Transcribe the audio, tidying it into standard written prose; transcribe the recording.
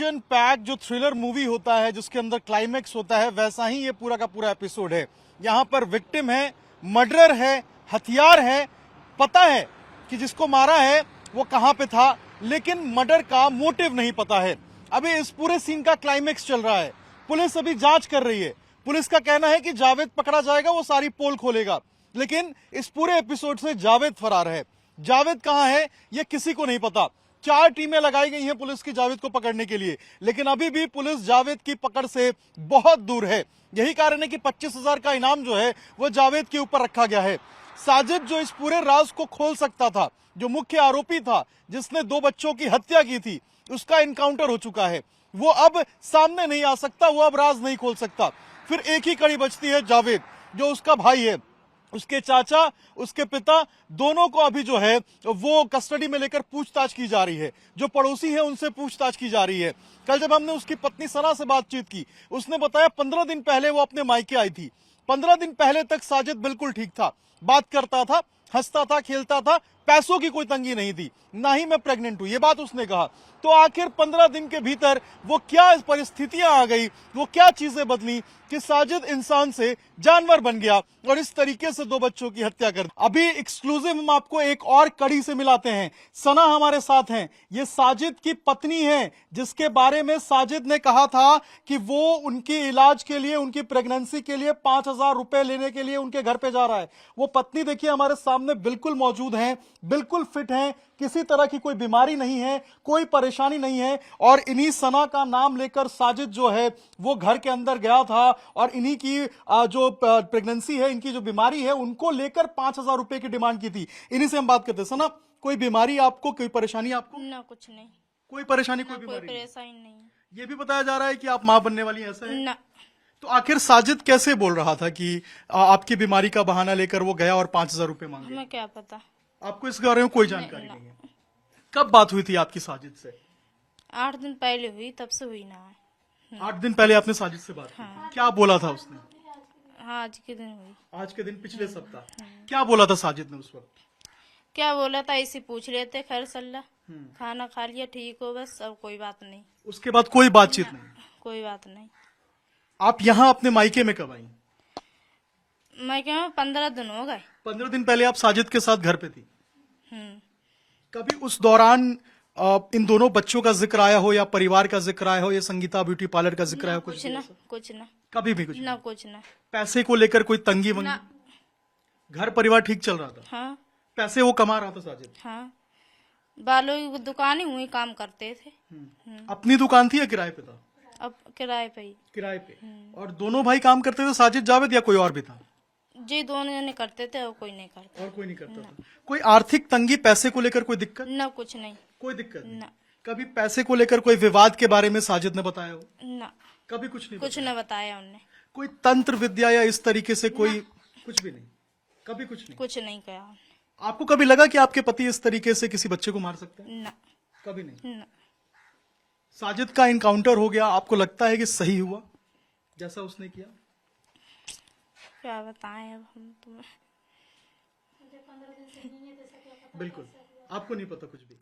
Action pack जो thriller movie होता है जिसके अंदर क्लाइमेक्स होता है, वैसा ही ये पूरा का पूरा एपिसोड है। यहाँ पर विक्टिम है, मर्डर है, हथियार है, पता है कि जिसको मारा है वो कहाँ पे था, लेकिन मर्डर का मोटिव नहीं पता है। अभी इस पूरे सीन का क्लाइमेक्स चल रहा है, पुलिस अभी जांच कर रही है। पुलिस का कहना है कि जावेद पकड़ा जाएगा, वो सारी पोल खोलेगा, लेकिन इस पूरे एपिसोड से जावेद फरार है। जावेद कहां है ये किसी को नहीं पता। 4 टीमें लगाई गई हैं पुलिस की जावेद को पकड़ने के लिए, लेकिन अभी भी पुलिस जावेद की पकड़ से बहुत दूर है। यही कारण है कि 25,000 का इनाम जो है वो जावेद के ऊपर रखा गया है। साजिद जो इस पूरे राज को खोल सकता था, जो मुख्य आरोपी था, जिसने 2 बच्चों की हत्या की थी, उसका इनकाउंटर हो चुका है। वो अब सामने नहीं आ सकता, वो अब राज नहीं खोल सकता। फिर एक ही कड़ी बचती है जावेद, जो उसका भाई है। उसके चाचा, उसके पिता, दोनों को अभी जो है वो कस्टडी में लेकर पूछताछ की जा रही है। जो पड़ोसी हैं उनसे पूछताछ की जा रही है। कल जब हमने उसकी पत्नी सना से बातचीत की, उसने बताया 15 दिन पहले वो अपने मायके आई थी। 15 दिन पहले तक साजिद बिल्कुल ठीक था, बात करता था, हंसता था, खेलता था, पैसों की कोई तंगी नहीं थी, ना ही मैं प्रेग्नेंट हूं, ये बात उसने कहा। तो आखिर 15 दिन के भीतर वो क्या परिस्थितियां आ गई, वो क्या चीजें बदली कि साजिद इंसान से जानवर बन गया और इस तरीके से 2 बच्चों की हत्या कर दी। अभी एक्सक्लूसिव हम आपको एक और कड़ी से मिलाते हैं। सना हमारे साथ हैं, ये साजिद की पत्नी है, जिसके बारे में साजिद ने कहा था कि वो उनके इलाज के लिए, उनकी प्रेगनेंसी के लिए 5,000 रुपए लेने के लिए उनके घर पे जा रहा है। वो पत्नी देखिए हमारे सामने बिल्कुल मौजूद है, बिल्कुल फिट है, किसी तरह की कोई बीमारी नहीं है, कोई परेशानी नहीं है। और इन्हीं सना का नाम लेकर साजिद जो है वो घर के अंदर गया था और इन्हीं की जो प्रेगनेंसी है, इनकी जो बीमारी है, उनको लेकर 5,000 रुपए की डिमांड की थी। इन्हीं से हम बात करते हैं। सना, कोई बीमारी आपको, कोई परेशानी आपको? ना, कुछ नहीं। कोई परेशानी, कोई कोई बीमारी? परेशानी नहीं। ये भी बताया जा रहा है कि आप मां बनने वाली हैं, ऐसा है? ना। तो आखिर साजिद कैसे बोल रहा था कि आपकी बीमारी का बहाना लेकर वो गया और 5,000 रुपए मांगे? हमें क्या पता। आपको इस बारे में कोई जानकारी नहीं है? कब बात हुई थी आपकी साजिद से? 8 दिन पहले हुई, तब से हुई ना है। 8 दिन पहले आपने साजिद से बात की? हाँ। क्या बोला था उसने? हाँ, आज के दिन हुई। आज के दिन, पिछले सप्ताह? क्या बोला था साजिद ने उस वक्त? क्या बोला था, इसे पूछ लेते, खैर सल्ला, खाना खा लिया, ठीक हो, बस, अब कोई बात नहीं। उसके बाद कोई बातचीत नहीं? कोई बात नहीं। आप यहाँ अपने मायके में कब आई? मैं क्या, 15 दिन हो गए। 15 दिन पहले आप साजिद के साथ घर पे थी? कभी उस दौरान इन दोनों बच्चों का जिक्र आया हो, या परिवार का जिक्र आया हो, या संगीता ब्यूटी पार्लर का जिक्र आया हो? कुछ ना, कुछ ना, कभी भी कुछ ना, कुछ ना। पैसे को लेकर कोई तंगी वंगी? घर परिवार ठीक चल रहा था? हाँ। पैसे वो कमा रहा था साजिद? हाँ, बालों की दुकान ही हुई, काम करते थे। अपनी दुकान थी या किराए पे था? अब किराए पे ही। किराए पे। और दोनों भाई काम करते थे, साजिद, जावेद, या कोई और भी था? जी, दोनों जने करते थे, और कोई नहीं करता। और कोई नहीं करता था? कोई आर्थिक तंगी, पैसे को लेकर कोई दिक्कत? ना, कुछ नहीं। कोई दिक्कत नहीं? ना। कभी पैसे को लेकर कोई विवाद के बारे में साजिद ने बताया हो? ना, कभी कुछ नहीं कुछ बताया? न बताया उनने। कोई तंत्र विद्या या इस तरीके से कोई? कुछ भी नहीं? कभी कुछ नहीं? कुछ नहीं कहा उनने। आपको कभी लगा कि आपके पति इस तरीके से किसी बच्चे को मार सकते हैं? ना। कभी नहीं? ना। साजिद का इनकाउंटर हो गया, आपको लगता है कि सही हुआ जैसा उसने किया? क्या बताएं अब हम तुम्हें। बिल्कुल, आपको नहीं पता कुछ भी?